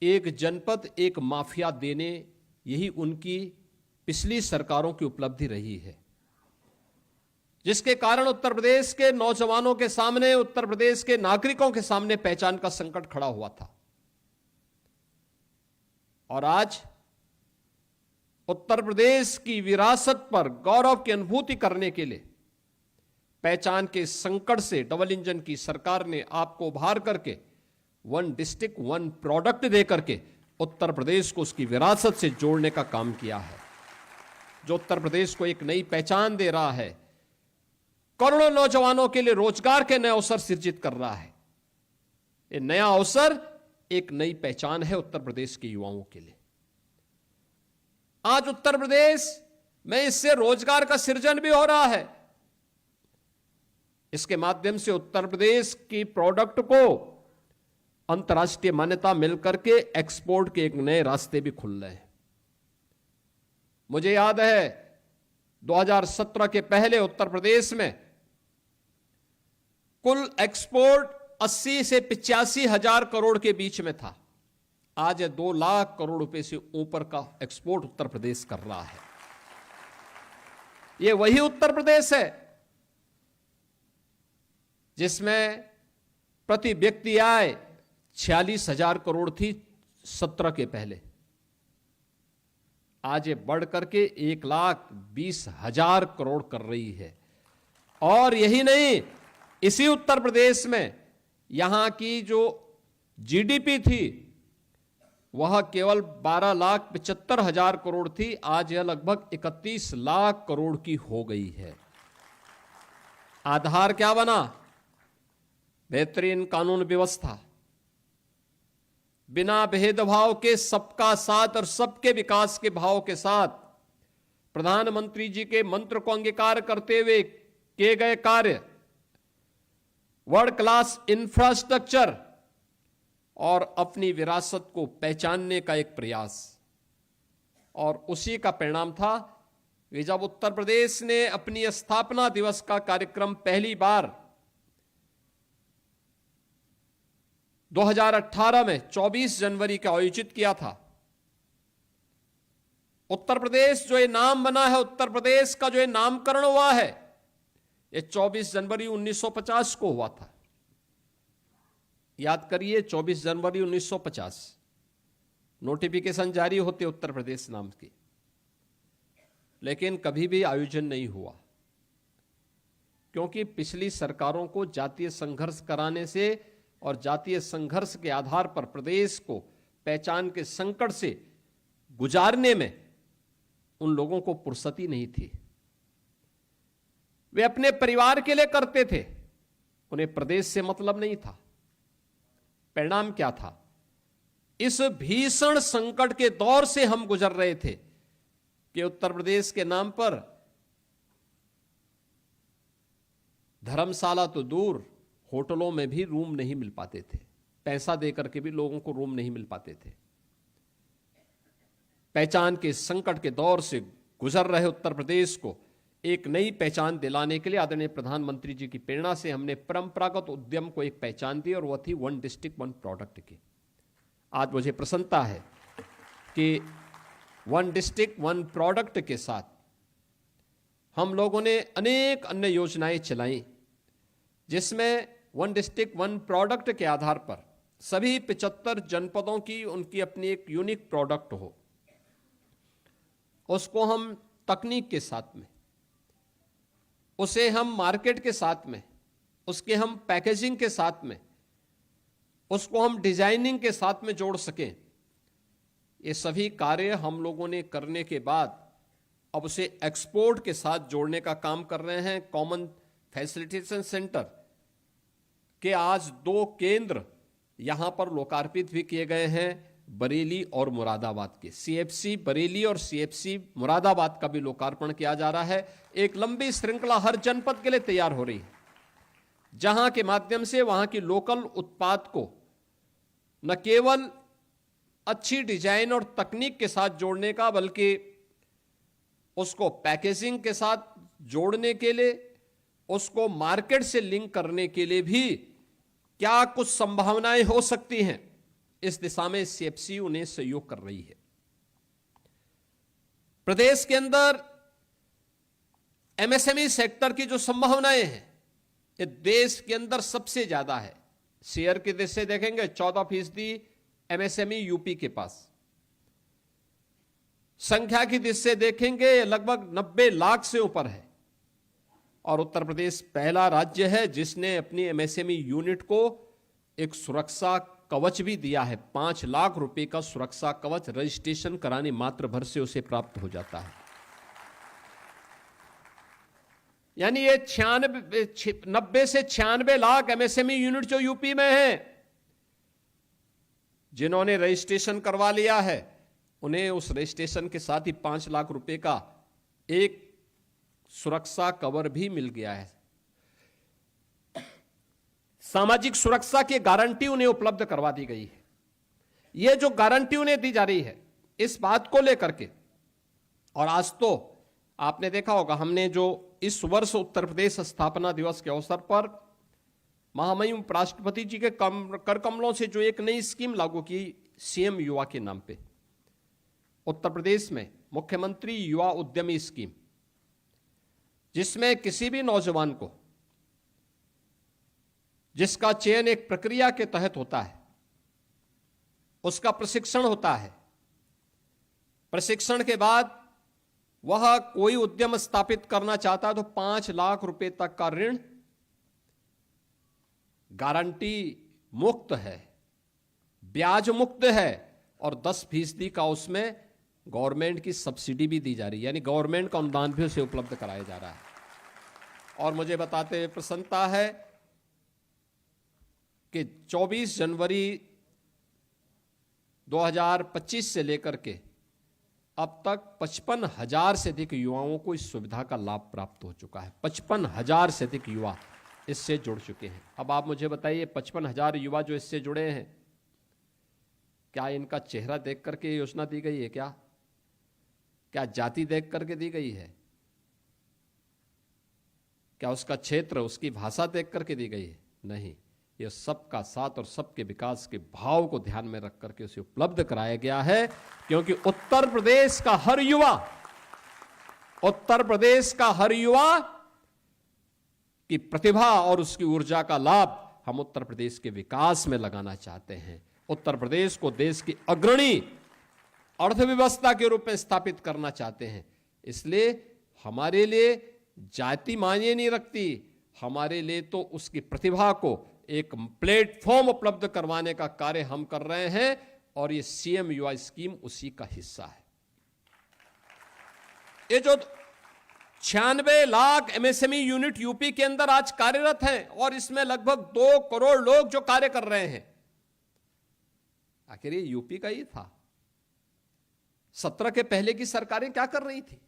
एक जनपद एक माफिया देने, यही उनकी पिछली सरकारों की उपलब्धि रही है, जिसके कारण उत्तर प्रदेश के नौजवानों के सामने, उत्तर प्रदेश के नागरिकों के सामने पहचान का संकट खड़ा हुआ था। और आज उत्तर प्रदेश की विरासत पर गौरव की अनुभूति करने के लिए पहचान के संकट से डबल इंजन की सरकार ने आपको उभार करके वन डिस्ट्रिक्ट वन प्रोडक्ट दे करके उत्तर प्रदेश को उसकी विरासत से जोड़ने का काम किया है, जो उत्तर प्रदेश को एक नई पहचान दे रहा है, करोड़ों नौजवानों के लिए रोजगार के नए अवसर सृजित कर रहा है। ये नया अवसर एक नई पहचान है उत्तर प्रदेश के युवाओं के लिए। आज उत्तर प्रदेश में इससे रोजगार का सृजन भी हो रहा है। इसके माध्यम से उत्तर प्रदेश की प्रोडक्ट को अंतर्राष्ट्रीय मान्यता मिलकर के एक्सपोर्ट के एक नए रास्ते भी खुल रहे हैं। मुझे याद है 2017 के पहले उत्तर प्रदेश में कुल एक्सपोर्ट 80 से 85 हजार करोड़ के बीच में था। आज 2 लाख करोड़ रुपए से ऊपर का एक्सपोर्ट उत्तर प्रदेश कर रहा है। यह वही उत्तर प्रदेश है जिसमें प्रति व्यक्ति आय 46 हजार करोड़ थी 17 के पहले। आज ये बढ़ करके 1,20,000 करोड़ कर रही है। और यही नहीं, इसी उत्तर प्रदेश में यहां की जो जीडीपी थी वह केवल 12,75,000 करोड़ थी, आज यह लगभग 31 लाख करोड़ की हो गई है। आधार क्या बना? बेहतरीन कानून व्यवस्था, बिना भेदभाव के सबका साथ और सबके विकास के भाव के साथ प्रधानमंत्री जी के मंत्र को अंगीकार करते हुए किए गए कार्य, वर्ल्ड क्लास इंफ्रास्ट्रक्चर और अपनी विरासत को पहचानने का एक प्रयास। और उसी का परिणाम था कि जब उत्तर प्रदेश ने अपनी स्थापना दिवस का कार्यक्रम पहली बार 2018 में 24 जनवरी को आयोजित किया था। उत्तर प्रदेश जो ये नाम बना है, उत्तर प्रदेश का जो ये नामकरण हुआ है, ये 24 जनवरी 1950 को हुआ था। याद करिए, 24 जनवरी 1950 नोटिफिकेशन जारी होते उत्तर प्रदेश नाम की, लेकिन कभी भी आयोजन नहीं हुआ, क्योंकि पिछली सरकारों को जातीय संघर्ष कराने से और जातीय संघर्ष के आधार पर प्रदेश को पहचान के संकट से गुजारने में उन लोगों को फुर्सत ही नहीं थी। वे अपने परिवार के लिए करते थे, उन्हें प्रदेश से मतलब नहीं था। परिणाम क्या था? इस भीषण संकट के दौर से हम गुजर रहे थे कि उत्तर प्रदेश के नाम पर धर्मशाला तो दूर, होटलों में भी रूम नहीं मिल पाते थे। पैसा देकर के भी लोगों को रूम नहीं मिल पाते थे। पहचान के संकट के दौर से गुजर रहे उत्तर प्रदेश को एक नई पहचान दिलाने के लिए आदरणीय प्रधानमंत्री जी की प्रेरणा से हमने परंपरागत उद्यम को एक पहचान दी, और वह थी वन डिस्ट्रिक्ट वन प्रोडक्ट की। आज मुझे प्रसन्नता है कि वन डिस्ट्रिक्ट वन प्रोडक्ट के साथ हम लोगों ने अनेक अन्य योजनाएं चलाई, जिसमें वन डिस्ट्रिक्ट वन प्रोडक्ट के आधार पर सभी 75 जनपदों की उनकी अपनी एक यूनिक प्रोडक्ट हो, उसको हम तकनीक के साथ में, उसे हम मार्केट के साथ में, उसके हम पैकेजिंग के साथ में, उसको हम डिजाइनिंग के साथ में जोड़ सकें। ये सभी कार्य हम लोगों ने करने के बाद अब उसे एक्सपोर्ट के साथ जोड़ने का काम कर रहे हैं। कॉमन फैसिलिटेशन सेंटर के आज 2 केंद्र यहां पर लोकार्पित भी किए गए हैं, बरेली और मुरादाबाद के। सीएफसी बरेली और सीएफसी मुरादाबाद का भी लोकार्पण किया जा रहा है। एक लंबी श्रृंखला हर जनपद के लिए तैयार हो रही है, जहां के माध्यम से वहां की लोकल उत्पाद को न केवल अच्छी डिजाइन और तकनीक के साथ जोड़ने का, बल्कि उसको पैकेजिंग के साथ जोड़ने के लिए, उसको मार्केट से लिंक करने के लिए भी क्या कुछ संभावनाएं हो सकती हैं, इस दिशा में सीएफसीयू ने सहयोग कर रही है। प्रदेश के अंदर एमएसएमई सेक्टर की जो संभावनाएं हैं, ये देश के अंदर सबसे ज्यादा है। शेयर की दृष्टि से देखेंगे 14% एमएसएमई यूपी के पास, संख्या की दृष्टि से देखेंगे लगभग 90 लाख से ऊपर है। और उत्तर प्रदेश पहला राज्य है जिसने अपनी एमएसएमई यूनिट को एक सुरक्षा कवच भी दिया है। 5 लाख रुपए का सुरक्षा कवच रजिस्ट्रेशन कराने मात्र भर से उसे प्राप्त हो जाता है। यानी ये 90 से 96 लाख एमएसएमई यूनिट जो यूपी में है, जिन्होंने रजिस्ट्रेशन करवा लिया है, उन्हें उस रजिस्ट्रेशन के साथ ही 5 लाख रुपए का एक सुरक्षा कवर भी मिल गया है। सामाजिक सुरक्षा की गारंटी उन्हें उपलब्ध करवा दी गई है। यह जो गारंटी उन्हें दी जा रही है, इस बात को लेकर के, और आज तो आपने देखा होगा, हमने जो इस वर्ष उत्तर प्रदेश स्थापना दिवस के अवसर पर महामहिम उपराष्ट्रपति जी के कर कमलों से जो एक नई स्कीम लागू की सीएम युवा के नाम पे, उत्तर प्रदेश में मुख्यमंत्री युवा उद्यमी स्कीम, जिसमें किसी भी नौजवान को, जिसका चयन एक प्रक्रिया के तहत होता है, उसका प्रशिक्षण होता है। प्रशिक्षण के बाद वह कोई उद्यम स्थापित करना चाहता है तो 5 लाख रुपए तक का ऋण गारंटी मुक्त है, ब्याज मुक्त है, और 10% का उसमें गवर्नमेंट की सब्सिडी भी दी जा रही है, यानी गवर्नमेंट का अनुदान भी उसे उपलब्ध कराया जा रहा है। और मुझे बताते हुए प्रसन्नता है कि 24 जनवरी 2025 से लेकर के अब तक 55,000 से अधिक युवाओं को इस सुविधा का लाभ प्राप्त हो चुका है। 55,000 से अधिक युवा इससे जुड़ चुके हैं। अब आप मुझे बताइए, 55,000 युवा जो इससे जुड़े हैं, क्या इनका चेहरा देख करके योजना दी गई है? क्या जाति देख करके दी गई है? क्या उसका क्षेत्र, उसकी भाषा देख करके दी गई है? नहीं, यह सबका साथ और सबके विकास के भाव को ध्यान में रख करके उसे उपलब्ध कराया गया है। क्योंकि उत्तर प्रदेश का हर युवा की प्रतिभा और उसकी ऊर्जा का लाभ हम उत्तर प्रदेश के विकास में लगाना चाहते हैं। उत्तर प्रदेश को देश की अग्रणी अर्थव्यवस्था के रूप में स्थापित करना चाहते हैं। इसलिए हमारे लिए जाति मायने नहीं रखती, हमारे लिए तो उसकी प्रतिभा को एक प्लेटफॉर्म उपलब्ध करवाने का कार्य हम कर रहे हैं, और ये सीएम युवा स्कीम उसी का हिस्सा है। ये जो 96 लाख एमएसएमई यूनिट यूपी के अंदर आज कार्यरत हैं, और इसमें लगभग 2 करोड़ लोग जो कार्य कर रहे हैं, आखिर ये यूपी का ही था। 17 के पहले की सरकारें क्या कर रही थी?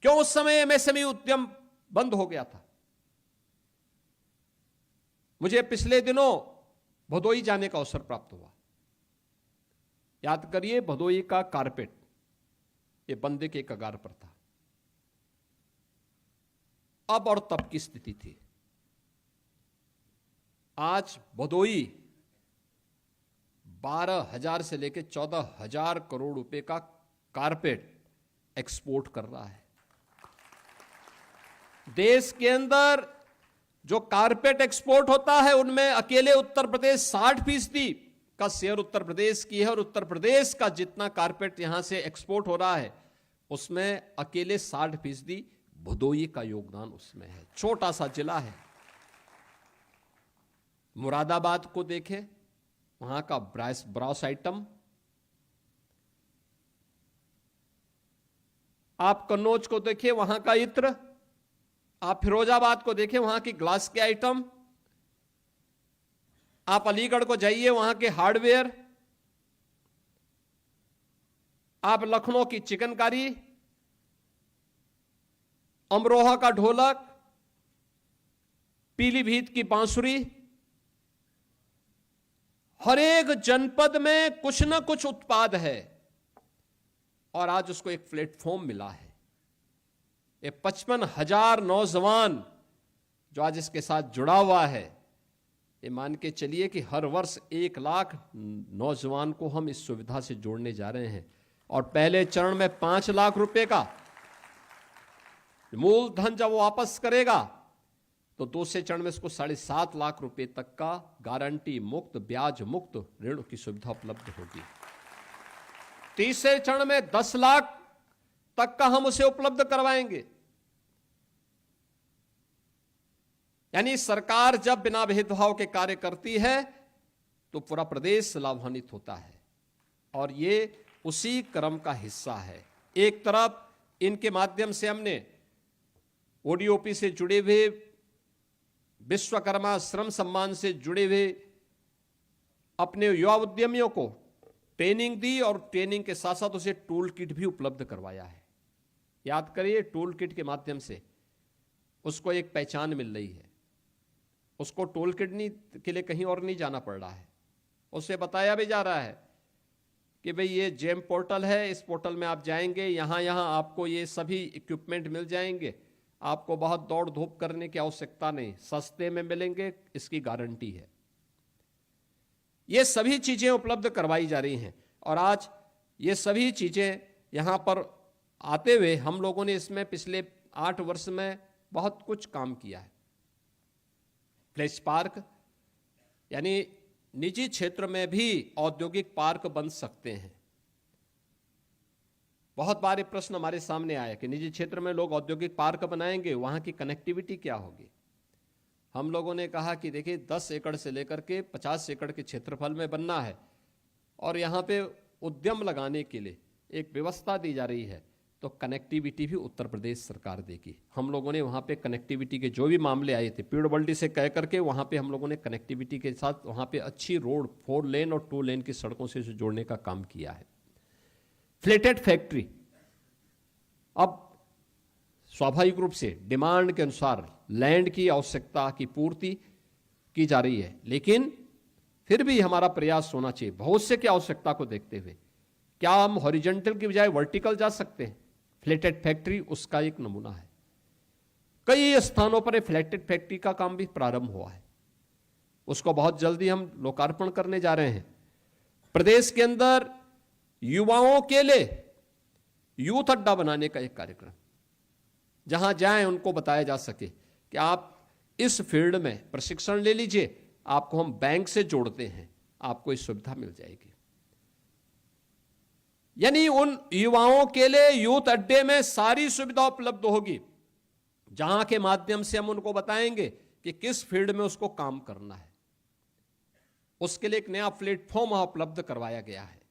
क्यों उस समय एमएसएमई उद्यम बंद हो गया था? मुझे पिछले दिनों भदोई जाने का अवसर प्राप्त हुआ। याद करिए, भदोई का कारपेट ये बंदे के कगार पर था। अब और तब की स्थिति थी। आज भदोई 12,000 से लेकर 14,000 करोड़ रुपए का कारपेट एक्सपोर्ट कर रहा है। देश के अंदर जो कारपेट एक्सपोर्ट होता है, उनमें अकेले उत्तर प्रदेश 60% का शेयर उत्तर प्रदेश की है, और उत्तर प्रदेश का जितना कारपेट यहां से एक्सपोर्ट हो रहा है, उसमें अकेले 60% भदोई का योगदान उसमें है। छोटा सा जिला है। मुरादाबाद को देखें, वहां का ब्रास आइटम, आप कन्नौज को देखिए, वहां का इत्र, आप फिरोजाबाद को देखें, वहां की ग्लास के आइटम, आप अलीगढ़ को जाइए, वहां के हार्डवेयर, आप लखनऊ की चिकनकारी, अमरोहा का ढोलक, पीलीभीत की बांसुरी, हर एक जनपद में कुछ ना कुछ उत्पाद है, और आज उसको एक प्लेटफॉर्म मिला है। ये 55,000 नौजवान जो आज इसके साथ जुड़ा हुआ है, ये मान के चलिए कि हर वर्ष 1 लाख नौजवान को हम इस सुविधा से जोड़ने जा रहे हैं, और पहले चरण में 5 लाख रुपए का मूलधन जब वो वापस करेगा तो दूसरे चरण में इसको 7.5 लाख रुपए तक का गारंटी मुक्त, ब्याज मुक्त ऋण की सुविधा उपलब्ध होगी। तीसरे चरण में 10 लाख तक का हम उसे उपलब्ध करवाएंगे। यानी सरकार जब बिना भेदभाव के कार्य करती है तो पूरा प्रदेश लाभान्वित होता है, और ये उसी क्रम का हिस्सा है। एक तरफ इनके माध्यम से हमने ओडीओपी से जुड़े हुए, विश्वकर्मा श्रम सम्मान से जुड़े हुए अपने युवा उद्यमियों को ट्रेनिंग दी, और ट्रेनिंग के साथ साथ उसे टूल किट भी उपलब्ध करवाया है। याद करिए, टूल किट के माध्यम से उसको एक पहचान मिल रही है। उसको टूल किट के लिए कहीं और नहीं जाना पड़ रहा है, उसे बताया भी जा रहा है कि भाई ये जेम पोर्टल है, इस पोर्टल में आप जाएंगे, यहां आपको ये सभी इक्विपमेंट मिल जाएंगे, आपको बहुत दौड़ धूप करने की आवश्यकता नहीं, सस्ते में मिलेंगे, इसकी गारंटी है। ये सभी चीजें उपलब्ध करवाई जा रही हैं, और आज ये सभी चीजें यहां पर आते हुए हम लोगों ने इसमें पिछले 8 वर्ष में बहुत कुछ काम किया है। फ्लैश पार्क, यानी निजी क्षेत्र में भी औद्योगिक पार्क बन सकते हैं। बहुत बार प्रश्न हमारे सामने आया कि निजी क्षेत्र में लोग औद्योगिक पार्क बनाएंगे, वहां की कनेक्टिविटी क्या होगी। हम लोगों ने कहा कि देखिए 10 एकड़ से लेकर के 50 एकड़ के क्षेत्रफल में बनना है, और यहाँ पे उद्यम लगाने के लिए एक व्यवस्था दी जा रही है, तो कनेक्टिविटी भी उत्तर प्रदेश सरकार देगी। हम लोगों ने वहाँ पे कनेक्टिविटी के जो भी मामले आए थे, पीडब्ल्यूडी से कह करके वहाँ पे हम लोगों ने कनेक्टिविटी के साथ वहाँ पे अच्छी रोड 4 लेन और 2 लेन की सड़कों से जोड़ने का काम किया है। फ्लेटेड फैक्ट्री, अब स्वाभाविक रूप से डिमांड के अनुसार लैंड की आवश्यकता की पूर्ति की जा रही है, लेकिन फिर भी हमारा प्रयास होना चाहिए भविष्य की आवश्यकता को देखते हुए, क्या हम हॉरिजॉन्टल की बजाय वर्टिकल जा सकते हैं। फ्लैटेड फैक्ट्री उसका एक नमूना है। कई स्थानों पर फ्लैटेड फैक्ट्री का काम भी प्रारंभ हुआ है, उसको बहुत जल्दी हम लोकार्पण करने जा रहे हैं। प्रदेश के अंदर युवाओं के लिए यूथ अड्डा बनाने का एक कार्यक्रम, जहां जाएं उनको बताया जा सके कि आप इस फील्ड में प्रशिक्षण ले लीजिए, आपको हम बैंक से जोड़ते हैं, आपको इस सुविधा मिल जाएगी। यानी उन युवाओं के लिए यूथ अड्डे में सारी सुविधा उपलब्ध होगी, जहां के माध्यम से हम उनको बताएंगे कि किस फील्ड में उसको काम करना है। उसके लिए एक नया प्लेटफॉर्म उपलब्ध करवाया गया है।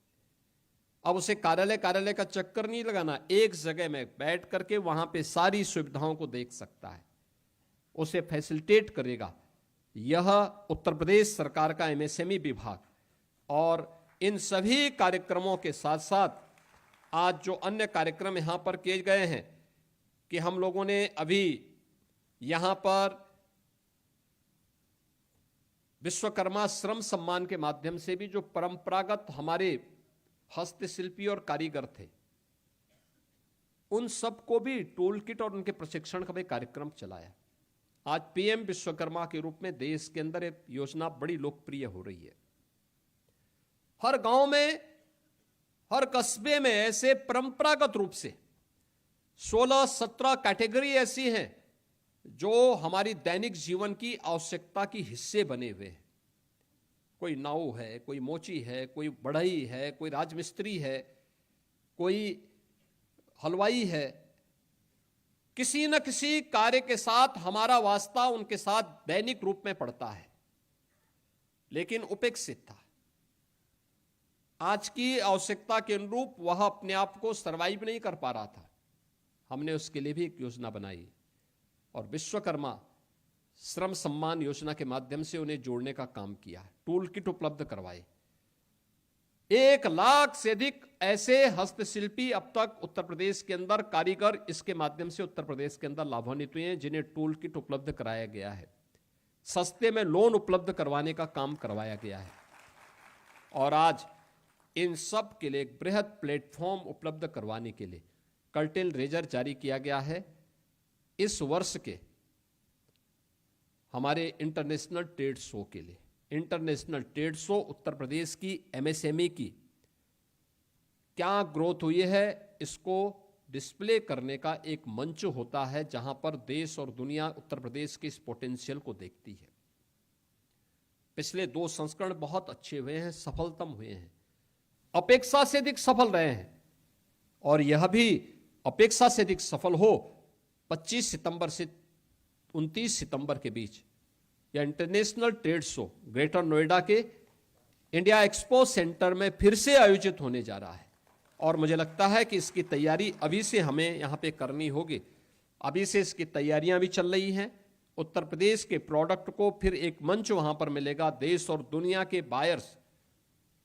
अब उसे कार्यालय का चक्कर नहीं लगाना, एक जगह में बैठ करके वहां पे सारी सुविधाओं को देख सकता है, उसे फैसिलिटेट करेगा यह उत्तर प्रदेश सरकार का एमएसएमई विभाग। और इन सभी कार्यक्रमों के साथ साथ आज जो अन्य कार्यक्रम यहां पर किए गए हैं कि हम लोगों ने अभी यहां पर विश्वकर्मा श्रम सम्मान के माध्यम से भी जो परंपरागत हमारे हस्तशिल्पी और कारीगर थे, उन सबको भी टूल किट और उनके प्रशिक्षण का भी कार्यक्रम चलाया। आज पीएम विश्वकर्मा के रूप में देश के अंदर एक योजना बड़ी लोकप्रिय हो रही है। हर गांव में, हर कस्बे में ऐसे परंपरागत रूप से 16-17 कैटेगरी ऐसी हैं जो हमारी दैनिक जीवन की आवश्यकता की हिस्से बने हुए हैं। कोई नाव है, कोई मोची है, कोई बढ़ई है, कोई राजमिस्त्री है, कोई हलवाई है। किसी न किसी कार्य के साथ हमारा वास्ता उनके साथ दैनिक रूप में पड़ता है, लेकिन उपेक्षित था। आज की आवश्यकता के अनुरूप वह अपने आप को सर्वाइव नहीं कर पा रहा था। हमने उसके लिए भी एक योजना बनाई और विश्वकर्मा श्रम सम्मान योजना के माध्यम से उन्हें जोड़ने का काम किया है। टूल किट उपलब्ध करवाए। 1 लाख से अधिक ऐसे हस्तशिल्पी अब तक उत्तर प्रदेश के अंदर, कारीगर इसके माध्यम से उत्तर प्रदेश के अंदर लाभान्वित हुए हैं, जिन्हें टूल किट उपलब्ध कराया गया है। सस्ते में लोन उपलब्ध करवाने का काम करवाया गया है। और आज इन सब के लिए एक बृहद प्लेटफॉर्म उपलब्ध करवाने के लिए कर्टेल रेजर जारी किया गया है। इस वर्ष के हमारे इंटरनेशनल ट्रेड शो के लिए। International trade show Uttar Pradesh की एमएसएमई की क्या ग्रोथ हुई है, इसको डिस्प्ले करने का एक मंच होता है जहां पर देश और दुनिया उत्तर प्रदेश के इस पोटेंशियल को देखती है। पिछले 2 संस्करण बहुत अच्छे हुए हैं, सफलतम हुए हैं, अपेक्षा से अधिक सफल रहे हैं, और यह भी अपेक्षा से अधिक सफल हो 25 सितंबर से 29 सितंबर के बीच यह international trade show greater Noida के इंडिया एक्सपो सेंटर में फिर से आयोजित होने जा रहा है। और मुझे लगता है कि इसकी तैयारी अभी से हमें यहाँ पे करनी होगी। अभी से इसकी तैयारियां भी चल रही हैं। उत्तर प्रदेश के प्रोडक्ट को फिर एक मंच वहां पर मिलेगा। देश और दुनिया के बायर्स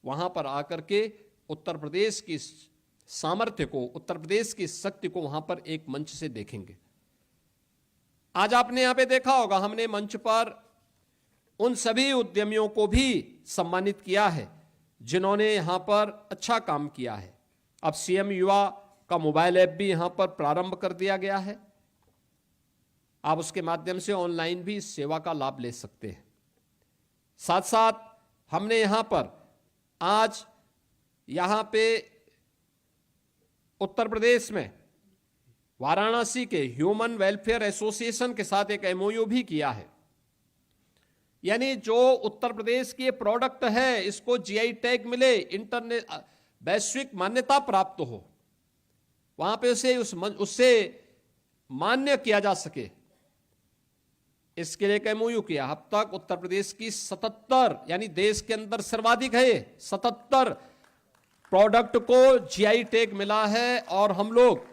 वहां पर आकर के उत्तर प्रदेश की सामर्थ्य को, उत्तर प्रदेश की शक्ति को वहां पर एक मंच से देखेंगे। आज आपने यहां पे देखा होगा, हमने मंच पर उन सभी उद्यमियों को भी सम्मानित किया है जिन्होंने यहां पर अच्छा काम किया है। अब सीएम युवा का मोबाइल ऐप भी यहां पर प्रारंभ कर दिया गया है। आप उसके माध्यम से ऑनलाइन भी इस सेवा का लाभ ले सकते हैं। साथ साथ हमने यहां पर आज यहां पे उत्तर प्रदेश में वाराणसी के ह्यूमन वेलफेयर एसोसिएशन के साथ एक एमओयू भी किया है। यानी जो उत्तर प्रदेश की प्रोडक्ट है इसको जीआई टैग मिले, वैश्विक मान्यता प्राप्त हो, वहां पे उससे मान्य किया जा सके, इसके लिए एक एमओयू किया। अब तक उत्तर प्रदेश की 77, यानी देश के अंदर सर्वाधिक है 77 प्रोडक्ट को जीआई टैग मिला है, और हम लोग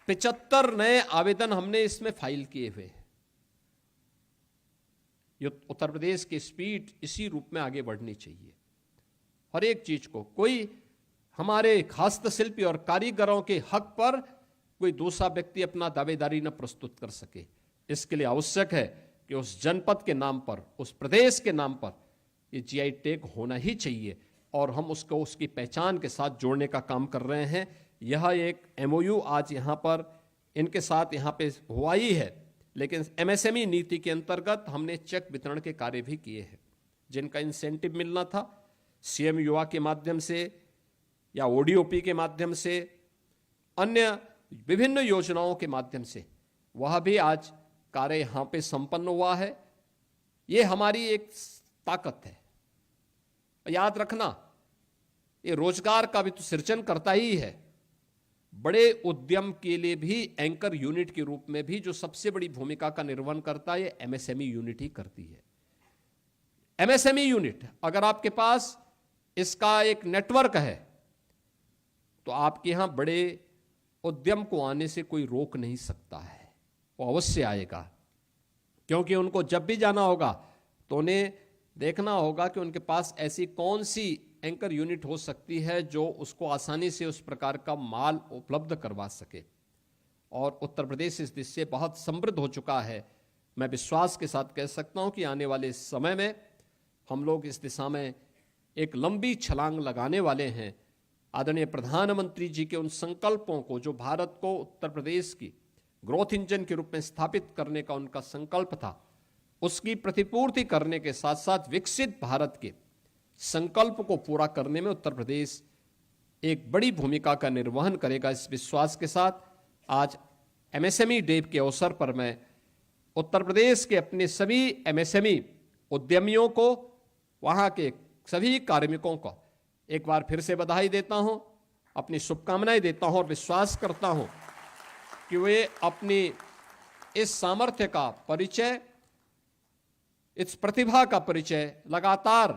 75 नए आवेदन हमने इसमें फाइल किए हुए हैं। उत्तर प्रदेश की स्पीड इसी रूप में आगे बढ़नी चाहिए। हर एक चीज को कोई हमारे हस्तशिल्पी और कारीगरों के हक पर कोई दूसरा व्यक्ति अपना दावेदारी न प्रस्तुत कर सके। इसके लिए आवश्यक है कि उस जनपद के नाम पर, उस प्रदेश के नाम पर ये जीआई टैग होना ही चाहिए, और हम उसको उसकी पहचान के साथ जोड़ने का काम कर रहे हैं। यह एक एमओयू आज यहाँ पर इनके साथ यहाँ पे हुआ ही है, लेकिन एमएसएमई नीति के अंतर्गत हमने चेक वितरण के कार्य भी किए हैं। जिनका इंसेंटिव मिलना था सीएम युवा के माध्यम से या ओडीओपी के माध्यम से, अन्य विभिन्न योजनाओं के माध्यम से, वह भी आज कार्य यहाँ पे संपन्न हुआ है। ये हमारी एक ताकत है। याद रखना, ये रोजगार का भी तो सृजन करता ही है। बड़े उद्यम के लिए भी एंकर यूनिट के रूप में भी जो सबसे बड़ी भूमिका का निर्वहन करता है, ये एमएसएमई यूनिट ही करती है। एमएसएमई यूनिट अगर आपके पास इसका एक नेटवर्क है तो आपके यहां बड़े उद्यम को आने से कोई रोक नहीं सकता है, वो अवश्य आएगा। क्योंकि उनको जब भी जाना होगा तो उन्हें देखना होगा कि उनके पास ऐसी कौन सी एंकर यूनिट हो सकती है जो उसको आसानी से उस प्रकार का माल उपलब्ध करवा सके। और उत्तर प्रदेश इस दिशा से बहुत समृद्ध हो चुका है। मैं विश्वास के साथ कह सकता हूं कि आने वाले समय में हम लोग इस दिशा में एक लंबी छलांग लगाने वाले हैं। आदरणीय प्रधानमंत्री जी के उन संकल्पों को, जो भारत को उत्तर प्रदेश की ग्रोथ इंजन के रूप में स्थापित करने का उनका संकल्प था, उसकी प्रतिपूर्ति करने के साथ साथ विकसित भारत के संकल्प को पूरा करने में उत्तर प्रदेश एक बड़ी भूमिका का निर्वहन करेगा। इस विश्वास के साथ आज एमएसएमई डे के अवसर पर मैं उत्तर प्रदेश के अपने सभी एमएसएमई उद्यमियों को, वहां के सभी कार्मिकों को एक बार फिर से बधाई देता हूं, अपनी शुभकामनाएं देता हूं और विश्वास करता हूं कि वे अपनी इस सामर्थ्य का परिचय, इस प्रतिभा का परिचय लगातार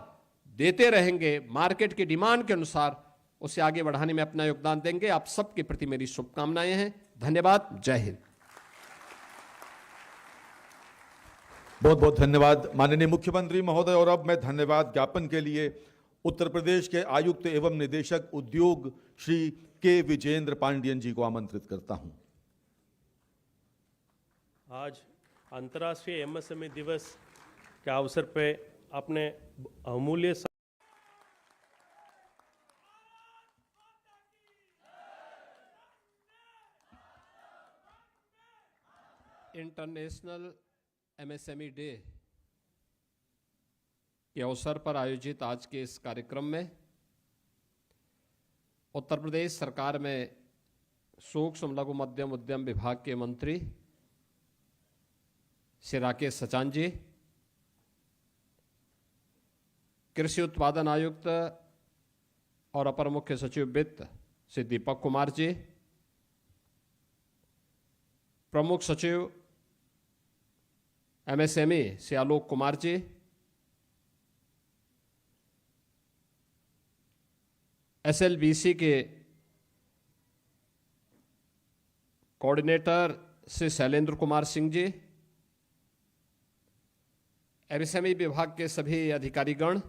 देते रहेंगे। मार्केट की डिमांड के अनुसार उसे आगे बढ़ाने में अपना योगदान देंगे। आप सबके प्रति मेरी शुभकामनाएं हैं। धन्यवाद। जय हिंद। बहुत बहुत धन्यवाद माननीय मुख्यमंत्री महोदय। और अब मैं धन्यवाद ज्ञापन के लिए उत्तर प्रदेश के आयुक्त एवं निदेशक उद्योग श्री के विजेंद्र पांडियन जी को आमंत्रित करता हूं। आज अंतर्राष्ट्रीय एमएसएमई दिवस के अवसर पे अपने अमूल्य इंटरनेशनल एमएसएमई डे के अवसर पर आयोजित आज के इस कार्यक्रम में उत्तर प्रदेश सरकार में सूक्ष्म लघु मध्यम उद्यम विभाग के मंत्री श्री राकेश सचान जी, कृषि उत्पादन आयुक्त और अपर मुख्य सचिव वित्त श्री दीपक कुमार जी, प्रमुख सचिव एमएसएमई श्री आलोक कुमार जी, एसएलबीसी के कोऑर्डिनेटर श्री शैलेंद्र कुमार सिंह जी, एमएसएमई विभाग के सभी अधिकारीगण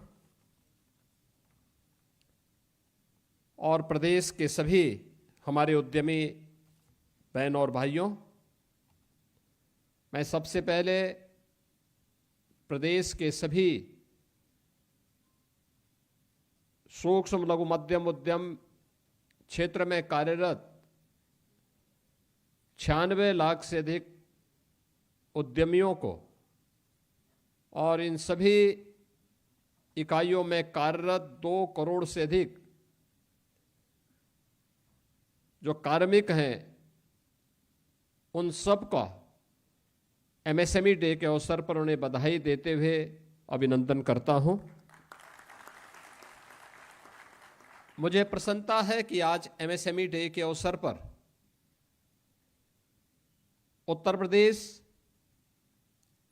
और प्रदेश के सभी हमारे उद्यमी बहन और भाइयों, मैं सबसे पहले प्रदेश के सभी सूक्ष्म लघु मध्यम उद्यम क्षेत्र में कार्यरत 96 लाख से अधिक उद्यमियों को और इन सभी इकाइयों में कार्यरत 2 करोड़ से अधिक जो कार्मिक हैं, उन सब का एमएसएमई डे के अवसर पर उन्हें बधाई देते हुए अभिनंदन करता हूं। मुझे प्रसन्नता है कि आज एमएसएमई डे के अवसर पर उत्तर प्रदेश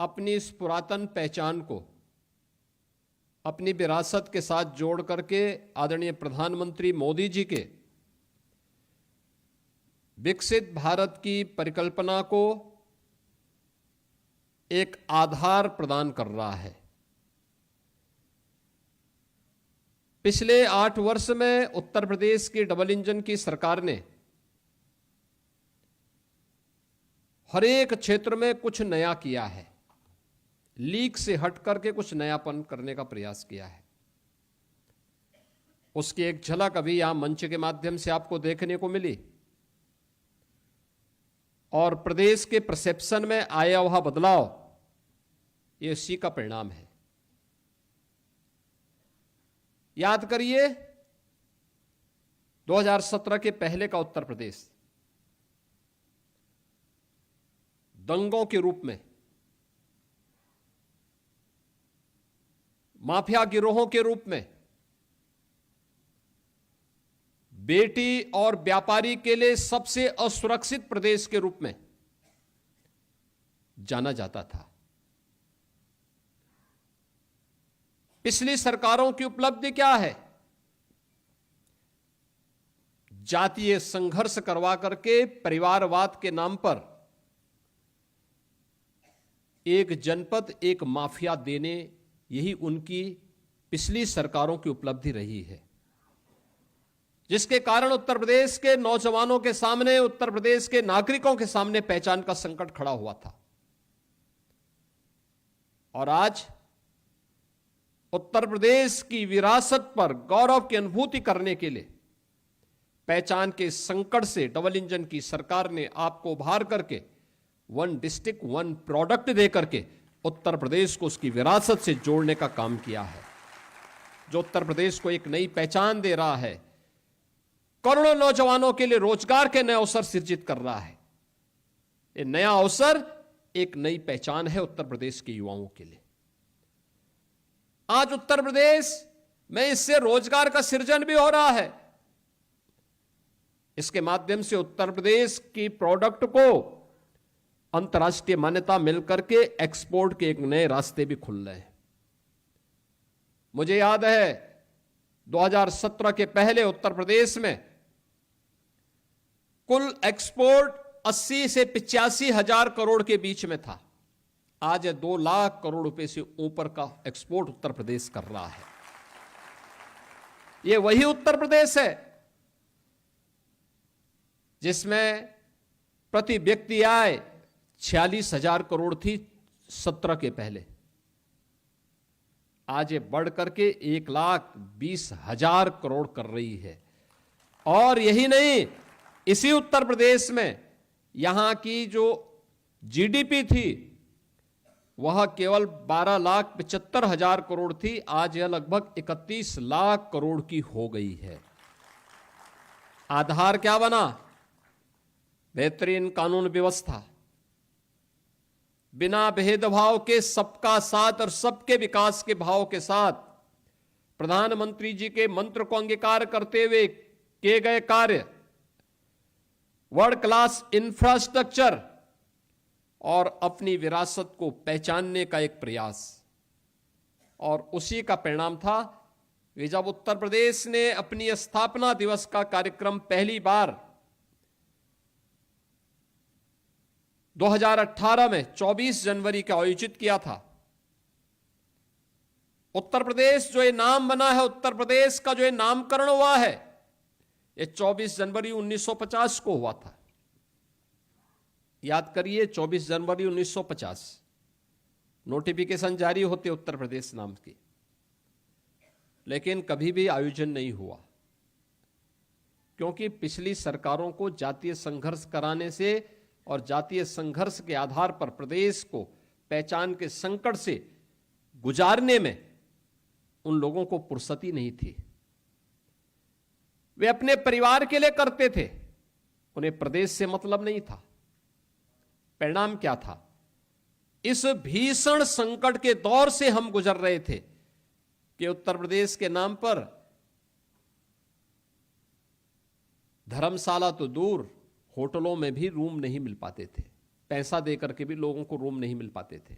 अपनी इस पुरातन पहचान को अपनी विरासत के साथ जोड़ करके आदरणीय प्रधानमंत्री मोदी जी के विकसित भारत की परिकल्पना को एक आधार प्रदान कर रहा है। पिछले 8 वर्ष में उत्तर प्रदेश की डबल इंजन की सरकार ने हर एक क्षेत्र में कुछ नया किया है, लीक से हट करके कुछ नयापन करने का प्रयास किया है। उसकी एक झलक अभी यहां मंच के माध्यम से आपको देखने को मिली और प्रदेश के परसेप्शन में आया हुआ बदलाव ये इसी का परिणाम है। याद करिए 2017 के पहले का उत्तर प्रदेश दंगों के रूप में, माफिया गिरोहों के रूप में, बेटी और व्यापारी के लिए सबसे असुरक्षित प्रदेश के रूप में जाना जाता था। पिछली सरकारों की उपलब्धि क्या है? जातीय संघर्ष करवा करके परिवारवाद के नाम पर एक जनपद एक माफिया देने, यही उनकी पिछली सरकारों की उपलब्धि रही है, जिसके कारण उत्तर प्रदेश के नौजवानों के सामने, उत्तर प्रदेश के नागरिकों के सामने पहचान का संकट खड़ा हुआ था। और आज उत्तर प्रदेश की विरासत पर गौरव की अनुभूति करने के लिए पहचान के संकट से डबल इंजन की सरकार ने आपको उभार करके 1 डिस्ट्रिक्ट 1 प्रोडक्ट दे करके उत्तर प्रदेश को उसकी विरासत से जोड़ने का काम किया है, जो उत्तर प्रदेश को एक नई पहचान दे रहा है, करोड़ों नौजवानों के लिए रोजगार के नए अवसर सृजित कर रहा है। ये नया अवसर एक नई पहचान है उत्तर प्रदेश के युवाओं के लिए। आज उत्तर प्रदेश में इससे रोजगार का सृजन भी हो रहा है। इसके माध्यम से उत्तर प्रदेश की प्रोडक्ट को अंतर्राष्ट्रीय मान्यता मिलकर के एक्सपोर्ट के एक नए रास्ते भी खुल रहे हैं। मुझे याद है 2017 के पहले उत्तर प्रदेश में कुल एक्सपोर्ट 80 से 85 हजार करोड़ के बीच में था। आज 2 लाख करोड़ रुपए से ऊपर का एक्सपोर्ट उत्तर प्रदेश कर रहा है। यह वही उत्तर प्रदेश है जिसमें प्रति व्यक्ति आय 46,000 करोड़ थी 17 के पहले। आज ये बढ़ करके 1,20,000 करोड़ कर रही है। और यही नहीं, इसी उत्तर प्रदेश में यहां की जो जीडीपी थी वह केवल 12,75,000 करोड़ थी, आज यह लगभग 31 लाख करोड़ की हो गई है। आधार क्या बना? बेहतरीन कानून व्यवस्था, बिना भेदभाव के सबका साथ और सबके विकास के भाव के साथ प्रधानमंत्री जी के मंत्र को अंगीकार करते हुए किए गए कार्य, वर्ल्ड क्लास इंफ्रास्ट्रक्चर और अपनी विरासत को पहचानने का एक प्रयास। और उसी का परिणाम था कि जब उत्तर प्रदेश ने अपनी स्थापना दिवस का कार्यक्रम पहली बार 2018 में 24 जनवरी को आयोजित किया था, उत्तर प्रदेश जो ये नाम बना है, उत्तर प्रदेश का जो ये नामकरण हुआ है, ये 24 जनवरी 1950 को हुआ था। याद करिए, 24 जनवरी 1950 नोटिफिकेशन जारी होते उत्तर प्रदेश नाम की, लेकिन कभी भी आयोजन नहीं हुआ, क्योंकि पिछली सरकारों को जातीय संघर्ष कराने से और जातीय संघर्ष के आधार पर प्रदेश को पहचान के संकट से गुजारने में उन लोगों को फुर्सती नहीं थी। वे अपने परिवार के लिए करते थे, उन्हें प्रदेश से मतलब नहीं था। परिणाम क्या था? इस भीषण संकट के दौर से हम गुजर रहे थे कि उत्तर प्रदेश के नाम पर धर्मशाला तो दूर, होटलों में भी रूम नहीं मिल पाते थे। पैसा देकर के भी लोगों को रूम नहीं मिल पाते थे।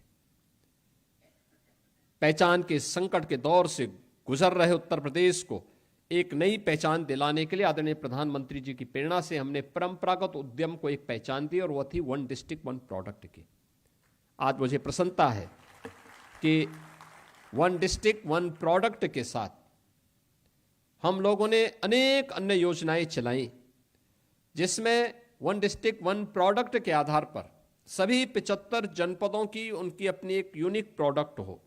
पहचान के संकट के दौर से गुजर रहे उत्तर प्रदेश को एक नई पहचान दिलाने के लिए आदरणीय प्रधानमंत्री जी की प्रेरणा से हमने परंपरागत उद्यम को एक पहचान दी, और वह थी 1 डिस्ट्रिक्ट 1 प्रोडक्ट की। आज मुझे प्रसन्नता है कि 1 डिस्ट्रिक्ट 1 प्रोडक्ट के साथ हम लोगों ने अनेक अन्य योजनाएं चलाई, जिसमें 1 डिस्ट्रिक्ट 1 प्रोडक्ट के आधार पर सभी 75 जनपदों की उनकी अपनी एक यूनिक प्रोडक्ट हो,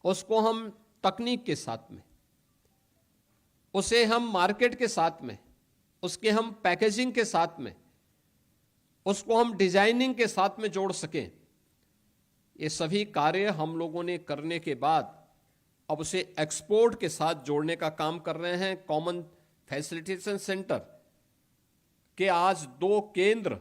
उसको हम तकनीक के साथ में, उसे हम मार्केट के साथ में, उसके हम पैकेजिंग के साथ में, उसको हम डिजाइनिंग के साथ में जोड़ सकें। ये सभी कार्य हम लोगों ने करने के बाद अब उसे एक्सपोर्ट के साथ जोड़ने का काम कर रहे हैं। कॉमन फैसिलिटेशन सेंटर के आज 2 केंद्र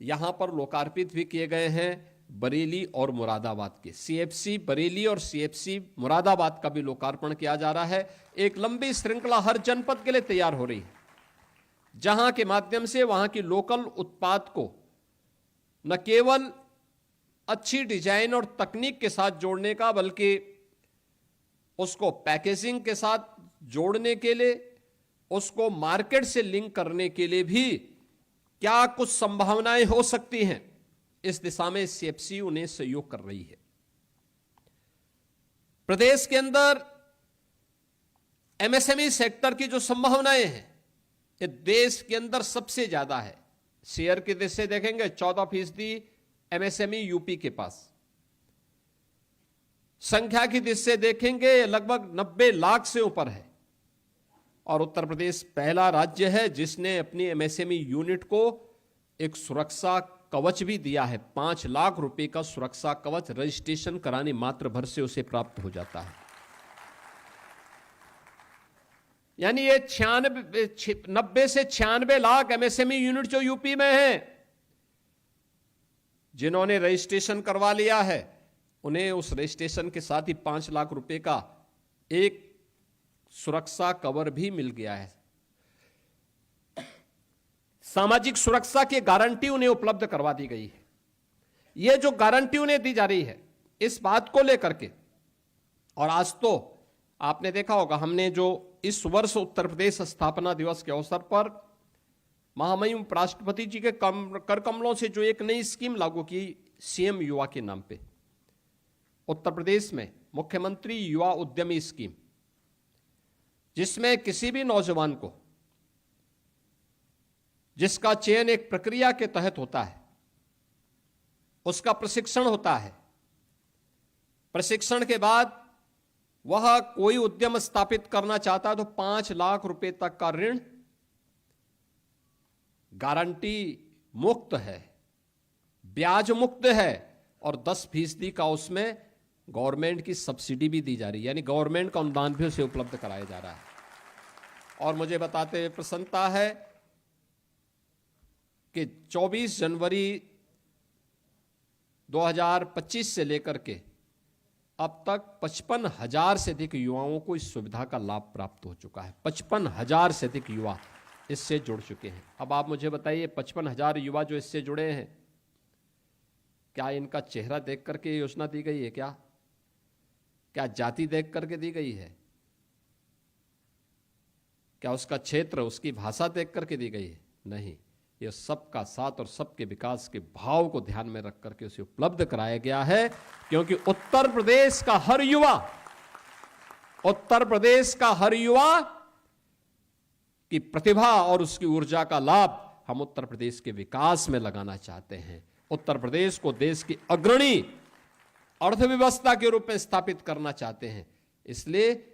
यहां पर लोकार्पित भी किए गए हैं, बरेली और मुरादाबाद के। सीएफसी बरेली और सीएफसी मुरादाबाद का भी लोकार्पण किया जा रहा है। एक लंबी श्रृंखला हर जनपद के लिए तैयार हो रही है, जहां के माध्यम से वहां की लोकल उत्पाद को न केवल अच्छी डिजाइन और तकनीक के साथ जोड़ने का, बल्कि उसको पैकेजिंग के साथ जोड़ने के लिए, उसको मार्केट से लिंक करने के लिए भी क्या कुछ संभावनाएं हो सकती हैं, इस दिशा में सीएफसी उन्हें सहयोग कर रही है। प्रदेश के अंदर एमएसएमई सेक्टर की जो संभावनाएं हैं, ये देश के अंदर सबसे ज्यादा है। शेयर की दृष्टि से देखेंगे 14% एमएसएमई यूपी के पास, संख्या की दृष्टि से देखेंगे लगभग 90 लाख से ऊपर है, और उत्तर प्रदेश पहला राज्य है जिसने अपनी एमएसएमई यूनिट को एक सुरक्षा कवच भी दिया है। 5 लाख रुपए का सुरक्षा कवच रजिस्ट्रेशन कराने मात्र भर से उसे प्राप्त हो जाता है। यानी ये 90 से 96 लाख एमएसएमई यूनिट जो यूपी में है, जिन्होंने रजिस्ट्रेशन करवा लिया है, उन्हें उस रजिस्ट्रेशन के साथ ही 5 लाख रुपए का एक सुरक्षा कवर भी मिल गया है। सामाजिक सुरक्षा की गारंटी उन्हें उपलब्ध करवा दी गई है। यह जो गारंटी उन्हें दी जा रही है, इस बात को लेकर के, और आज तो आपने देखा होगा, हमने जो इस वर्ष उत्तर प्रदेश स्थापना दिवस के अवसर पर महामहिम उपराष्ट्रपति जी के कर कमलों से जो एक नई स्कीम लागू की, सीएम युवा के नाम पे उत्तर प्रदेश में मुख्यमंत्री युवा उद्यमी स्कीम, जिसमें किसी भी नौजवान को, जिसका चयन एक प्रक्रिया के तहत होता है, उसका प्रशिक्षण होता है। प्रशिक्षण के बाद वह कोई उद्यम स्थापित करना चाहता है तो 5 लाख रुपए तक का ऋण गारंटी मुक्त है, ब्याज मुक्त है, और 10% का उसमें गवर्नमेंट की सब्सिडी भी दी जा रही है, यानी गवर्नमेंट का अनुदान भी उसे उपलब्ध कराया जा रहा है। और मुझे बताते हुए प्रसन्नता है कि 24 जनवरी 2025 से लेकर के अब तक 55,000 से अधिक युवाओं को इस सुविधा का लाभ प्राप्त हो चुका है। 55,000 से अधिक युवा इससे जुड़ चुके हैं। अब आप मुझे बताइए, 55,000 युवा जो इससे जुड़े हैं, क्या इनका चेहरा देख करके योजना दी गई है? क्या जाति देख करके दी गई है? क्या उसका क्षेत्र, उसकी भाषा देख करके दी गई है? नहीं, ये सबका साथ और सबके विकास के भाव को ध्यान में रख करके उसे उपलब्ध कराया गया है, क्योंकि उत्तर प्रदेश का हर युवा की प्रतिभा और उसकी ऊर्जा का लाभ हम उत्तर प्रदेश के विकास में लगाना चाहते हैं। उत्तर प्रदेश को देश की अग्रणी अर्थव्यवस्था के रूप में स्थापित करना चाहते हैं। इसलिए